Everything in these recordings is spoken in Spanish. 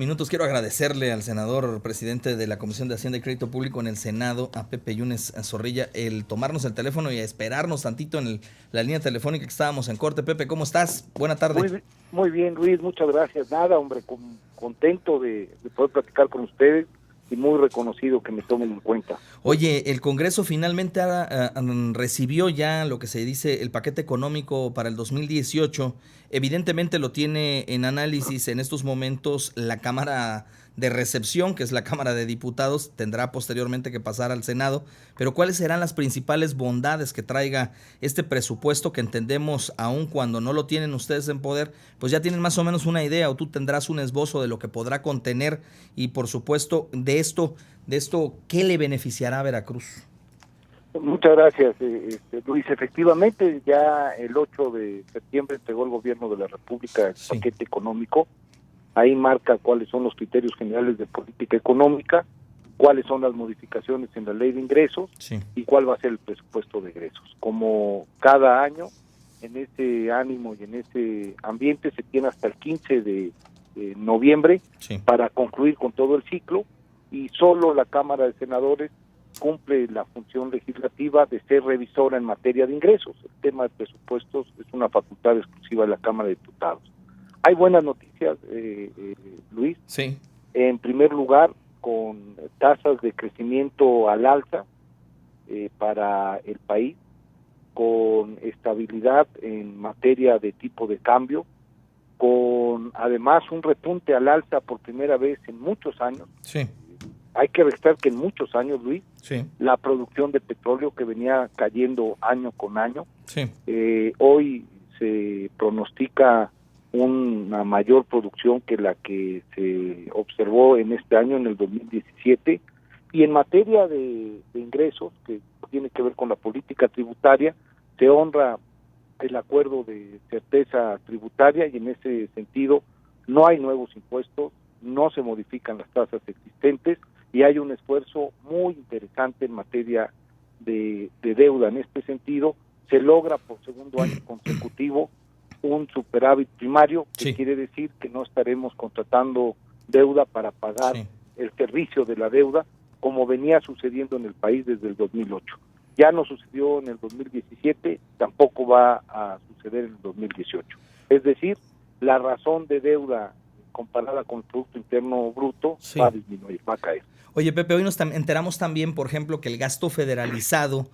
minutos, quiero agradecerle al senador presidente de la Comisión de Hacienda y Crédito Público en el Senado, a Pepe Yunes Zorrilla, el tomarnos el teléfono y a esperarnos tantito en la línea telefónica que estábamos en corte. Pepe, ¿cómo estás? Buena tarde. Muy bien, Luis, muchas gracias. Nada, hombre, contento de poder platicar con ustedes y muy reconocido que me tomen en cuenta. Oye, el Congreso finalmente recibió ya lo que se dice el paquete económico para el 2018. Evidentemente lo tiene en análisis en estos momentos la Cámara de Recepción, que es la Cámara de Diputados. Tendrá posteriormente que pasar al Senado. Pero ¿cuáles serán las principales bondades que traiga este presupuesto que entendemos, aun cuando no lo tienen ustedes en poder, pues ya tienen más o menos una idea, o tú tendrás un esbozo de lo que podrá contener y, por supuesto, de esto, ¿qué le beneficiará a Veracruz? Muchas gracias, Luis. Efectivamente, ya el 8 de septiembre entregó el gobierno de la República el paquete económico. Ahí marca cuáles son los criterios generales de política económica, cuáles son las modificaciones en la ley de ingresos y cuál va a ser el presupuesto de egresos. Como cada año, en ese ánimo y en ese ambiente, se tiene hasta el 15 de noviembre para concluir con todo el ciclo, y solo la Cámara de Senadores cumple la función legislativa de ser revisora en materia de ingresos. El tema de presupuestos es una facultad exclusiva de la Cámara de Diputados. Hay buenas noticias, Luis. Sí. En primer lugar, con tasas de crecimiento al alza para el país, con estabilidad en materia de tipo de cambio, con además un repunte al alza por primera vez en muchos años. Sí. Hay que registrar que en muchos años, Luis, la producción de petróleo, que venía cayendo año con año, hoy se pronostica una mayor producción que la que se observó en este año, en el 2017, y en materia de ingresos, que tiene que ver con la política tributaria, se honra el acuerdo de certeza tributaria, y en ese sentido no hay nuevos impuestos, no se modifican las tasas existentes, y hay un esfuerzo muy interesante en materia de deuda. En este sentido, se logra por segundo año consecutivo un superávit primario, que quiere decir que no estaremos contratando deuda para pagar el servicio de la deuda, como venía sucediendo en el país desde el 2008. Ya no sucedió en el 2017, tampoco va a suceder en el 2018. Es decir, la razón de deuda comparada con el Producto Interno Bruto va a disminuir, va a caer. Oye, Pepe, hoy nos enteramos también, por ejemplo, que el gasto federalizado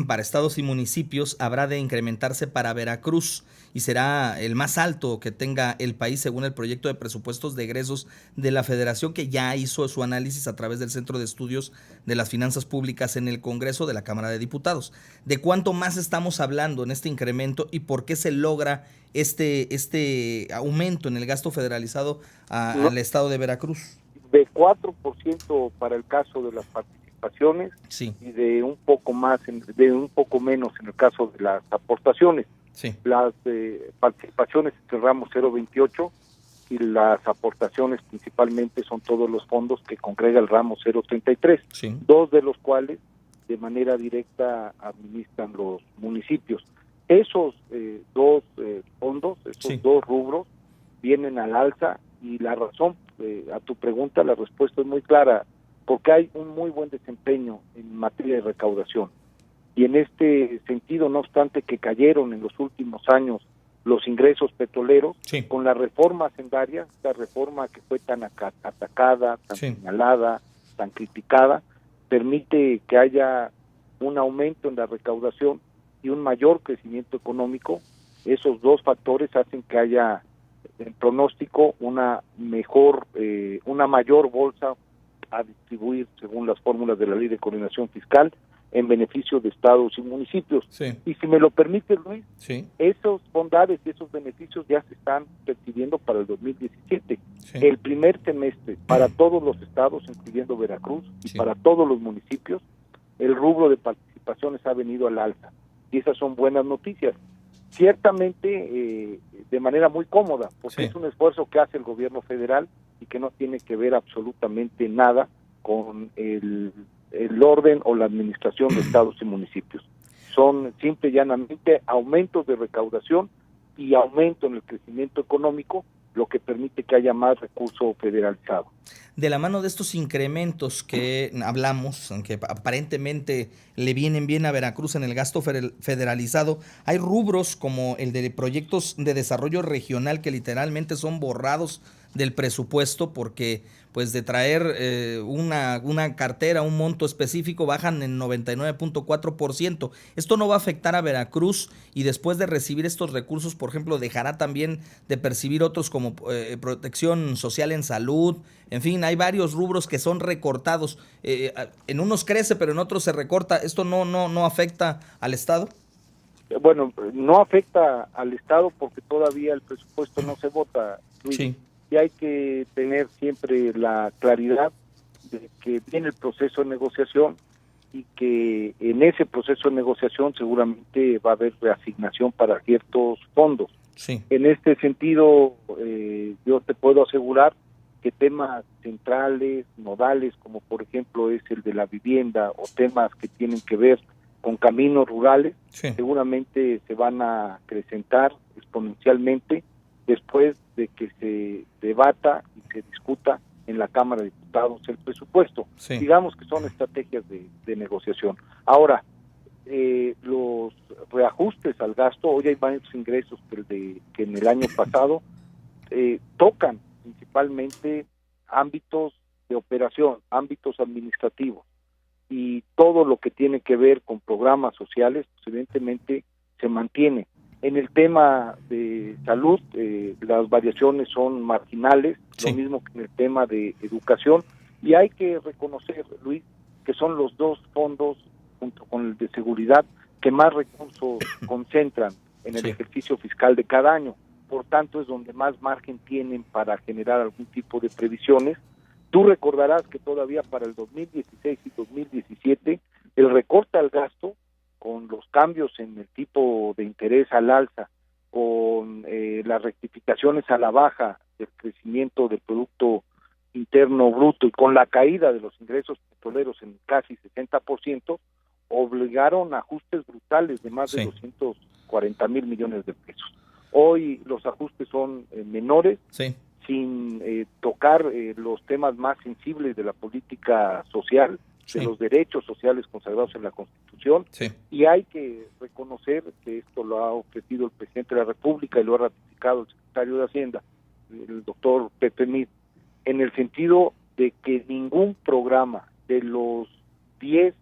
para estados y municipios habrá de incrementarse para Veracruz y será el más alto que tenga el país según el proyecto de presupuestos de egresos de la Federación, que ya hizo su análisis a través del Centro de Estudios de las Finanzas Públicas en el Congreso de la Cámara de Diputados. ¿De cuánto más estamos hablando en este incremento y por qué se logra este aumento en el gasto federalizado al estado de Veracruz? De 4% para el caso de las participaciones y de un poco menos en el caso de las aportaciones. Las participaciones cerramos 0.28 y las aportaciones principalmente son todos los fondos que congrega el ramo 0.33, dos de los cuales de manera directa administran los municipios. Esos dos fondos, esos dos rubros vienen al alza, y la razón, a tu pregunta, la respuesta es muy clara, porque hay un muy buen desempeño en materia de recaudación. Y en este sentido, no obstante que cayeron en los últimos años los ingresos petroleros, con la reforma hacendaria, esta reforma que fue tan atacada, tan señalada, tan criticada, permite que haya un aumento en la recaudación y un mayor crecimiento económico. Esos dos factores hacen que haya en pronóstico una mayor bolsa a distribuir según las fórmulas de la Ley de Coordinación Fiscal en beneficio de estados y municipios. Y si me lo permite, Luis, esos bondades y esos beneficios ya se están percibiendo para el 2017. El primer semestre para todos los estados, incluyendo Veracruz, y para todos los municipios, el rubro de participaciones ha venido al alza, y esas son buenas noticias. Ciertamente de manera muy cómoda, porque es un esfuerzo que hace el gobierno federal y que no tiene que ver absolutamente nada con el orden o la administración de estados y municipios. Son simple y llanamente aumentos de recaudación y aumento en el crecimiento económico lo que permite que haya más recurso federalizado. De la mano de estos incrementos que hablamos, aunque aparentemente le vienen bien a Veracruz en el gasto federalizado, hay rubros como el de proyectos de desarrollo regional que literalmente son borrados del presupuesto porque pues de traer una cartera, un monto específico, bajan en 99.4%. Esto no va a afectar a Veracruz y después de recibir estos recursos, por ejemplo, dejará también de percibir otros como protección social en salud. En fin, hay varios rubros que son recortados. En unos crece, pero en otros se recorta. ¿Esto no afecta al Estado? Bueno, no afecta al Estado porque todavía el presupuesto no se vota, Luis. Sí. Y hay que tener siempre la claridad de que viene el proceso de negociación y que en ese proceso de negociación seguramente va a haber reasignación para ciertos fondos. Sí. En este sentido, yo te puedo asegurar que temas centrales, nodales, como por ejemplo es el de la vivienda o temas que tienen que ver con caminos rurales, sí, seguramente se van a acrecentar exponencialmente después de que se debata y se discuta en la Cámara de Diputados el presupuesto. Sí. Digamos que son estrategias de negociación. Ahora, los reajustes al gasto, hoy hay varios ingresos que en el año pasado tocan principalmente ámbitos de operación, ámbitos administrativos, y todo lo que tiene que ver con programas sociales, pues evidentemente se mantiene. En el tema de salud, las variaciones son marginales, sí, lo mismo que en el tema de educación, y hay que reconocer, Luis, que son los dos fondos, junto con el de seguridad, que más recursos concentran en el sí, ejercicio fiscal de cada año. Por tanto, es donde más margen tienen para generar algún tipo de previsiones. Tú recordarás que todavía para el 2016 y 2017, el recorte al gasto, con los cambios en el tipo de interés al alza, con las rectificaciones a la baja del crecimiento del Producto Interno Bruto y con la caída de los ingresos petroleros en casi 60%, obligaron a ajustes brutales de más sí, de 240,000 millones de pesos. Hoy los ajustes son menores, sí, sin tocar los temas más sensibles de la política social, sí, de los derechos sociales consagrados en la Constitución, sí, y hay que reconocer que esto lo ha ofrecido el presidente de la República y lo ha ratificado el secretario de Hacienda, el doctor Pepe Mid, en el sentido de que ningún programa de los 10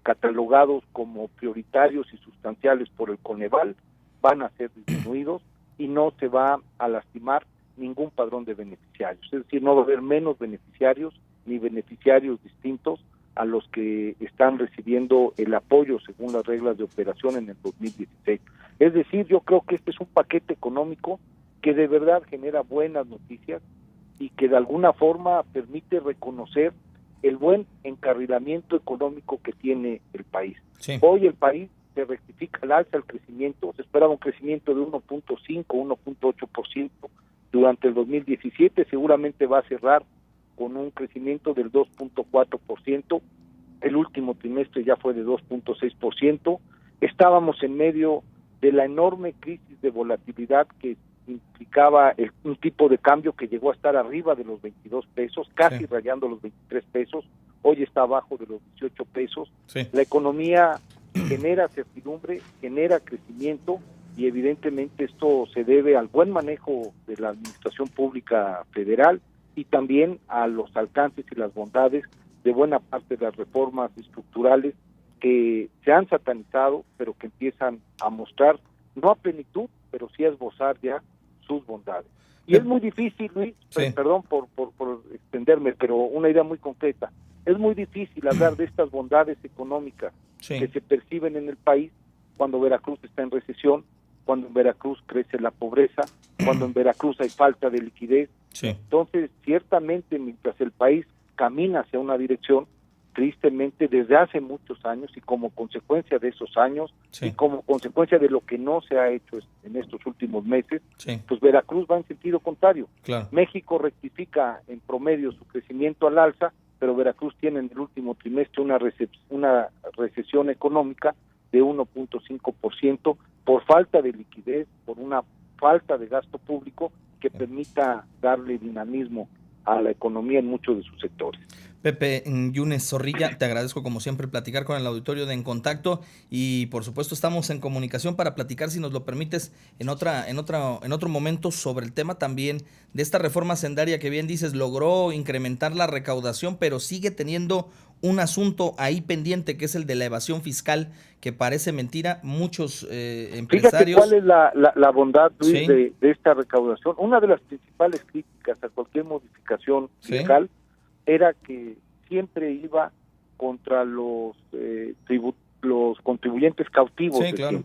catalogados como prioritarios y sustanciales por el Coneval van a ser disminuidos y no se va a lastimar ningún padrón de beneficiarios. Es decir, no va a haber menos beneficiarios ni beneficiarios distintos a los que están recibiendo el apoyo según las reglas de operación en el 2016. Es decir, yo creo que este es un paquete económico que de verdad genera buenas noticias y que de alguna forma permite reconocer el buen encarrilamiento económico que tiene el país. Sí. Hoy el país se rectifica al alza el crecimiento, se esperaba un crecimiento de 1.5, 1.8% durante el 2017, seguramente va a cerrar con un crecimiento del 2.4%, el último trimestre ya fue de 2.6%, estábamos en medio de la enorme crisis de volatilidad que implicaba un tipo de cambio que llegó a estar arriba de los 22 pesos, casi sí, rayando los 23 pesos, hoy está abajo de los 18 pesos, sí, la economía genera certidumbre, genera crecimiento, y evidentemente esto se debe al buen manejo de la administración pública federal y también a los alcances y las bondades de buena parte de las reformas estructurales que se han satanizado, pero que empiezan a mostrar, no a plenitud, pero sí a esbozar ya sus bondades. Y es muy difícil, Luis, sí, perdón por extenderme, pero una idea muy concreta, es muy difícil hablar de estas bondades económicas sí, que se perciben en el país cuando Veracruz está en recesión, cuando en Veracruz crece la pobreza, cuando en Veracruz hay falta de liquidez. Sí. Entonces, ciertamente, mientras el país camina hacia una dirección, tristemente, desde hace muchos años y como consecuencia de esos años sí, y como consecuencia de lo que no se ha hecho en estos últimos meses, sí, pues Veracruz va en sentido contrario. Claro. México rectifica en promedio su crecimiento al alza, pero Veracruz tiene en el último trimestre una recesión económica de 1.5% por falta de liquidez, por una falta de gasto público que permita darle dinamismo a la economía en muchos de sus sectores. Pepe Yunes Zorrilla, te agradezco como siempre platicar con el auditorio de En Contacto y por supuesto estamos en comunicación para platicar, si nos lo permites, en otro momento sobre el tema también de esta reforma hacendaria que bien dices logró incrementar la recaudación, pero sigue teniendo un asunto ahí pendiente que es el de la evasión fiscal, que parece mentira. Muchos empresarios... Fíjate cuál es la bondad, Luis, ¿sí?, de esta recaudación. Una de las principales críticas a cualquier modificación fiscal era que siempre iba contra los contribuyentes cautivos. Sí, claro.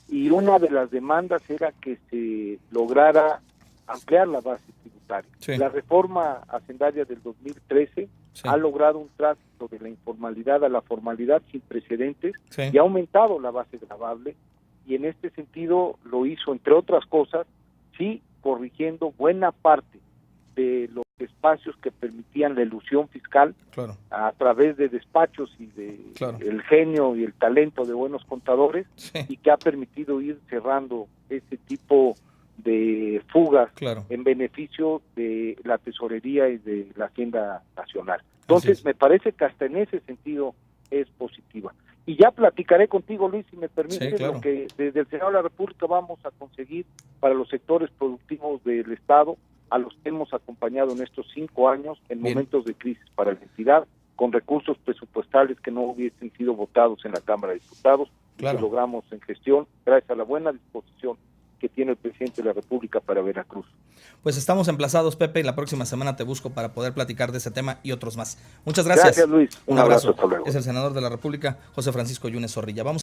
Y una de las demandas era que se lograra ampliar la base tributaria. Sí. La reforma hacendaria del 2013 ha logrado un tránsito de la informalidad a la formalidad sin precedentes y ha aumentado la base gravable, y en este sentido lo hizo, entre otras cosas, sí, corrigiendo buena parte de los espacios que permitían la elusión fiscal a través de despachos y de el genio y el talento de buenos contadores, y que ha permitido ir cerrando ese tipo de fugas en beneficio de la tesorería y de la Hacienda Nacional. Entonces, me parece que hasta en ese sentido es positiva. Y ya platicaré contigo, Luis, si me permites, lo que desde el Senado de la República vamos a conseguir para los sectores productivos del Estado, a los que hemos acompañado en estos 5 años en momentos de crisis para la entidad, con recursos presupuestales que no hubiesen sido votados en la Cámara de Diputados, que logramos en gestión, gracias a la buena disposición que tiene el presidente de la República para Veracruz. Pues estamos emplazados, Pepe, y la próxima semana te busco para poder platicar de ese tema y otros más. Muchas gracias. Gracias, Luis. Un abrazo. Hasta luego. Es el senador de la República, José Francisco Yunes Zorrilla. Vamos